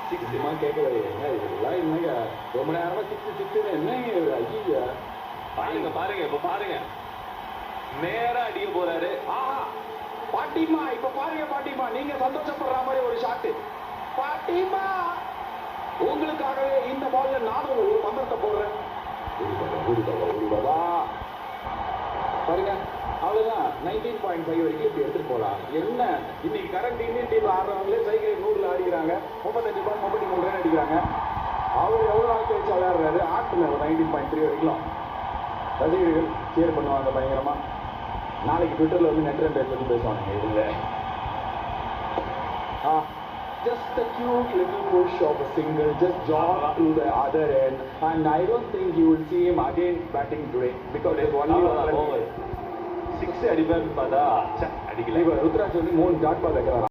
Six கேட்கவே என்ன இதெல்லாம் என்னங்க ரொம்ப நேரமா சிக்ஸ் என்னங்க ஐயா பாருங்க இப்ப பாருங்க நேரா அடிக்க போறாரு. ஆஹா பாட்டிமா இப்ப பாருங்க பாட்டிமா நீங்க சந்தோஷப்படுற மாதிரி ஒரு ஷாட். பாட்டிமா உங்களுக்காகவே இந்த பால்ல நானும் ஒரு பந்தத்தை போடுறேன். பாருங்க அவ்வளவுதான் 19.5 வரைக்கும் இப்படி எடுத்துட்டு போலாம். என்ன இன்னைக்கு கரண்ட் இந்தியன் டீம் ஆடுறவங்களே சைக்கிள் 100ல அடிக்கிறாங்க, 35 பால் 33 ரன் அடிக்கிறாங்க. அவர் எவ்வளவு நாள் கழிச்சு விளையாடுறாரு ஆட்டுல 19.3 வரைக்கும் ரசிகர்கள் சேர் பண்ணுவாங்க பயங்கரமா. நாளைக்கு ட்விட்டர்ல வந்து நெட் ரன் ரேட் பத்தி பேசுவாங்க. இதுல just a cute little push of a single, just jog to the other end, and I don't think you will see him again batting today because there's only one over. 6 அடிப்பாருன்னு பார்த்தா அடிக்கல. இவர் ருத்ராஜ் வந்து 3 dot ball வைக்கிறார்.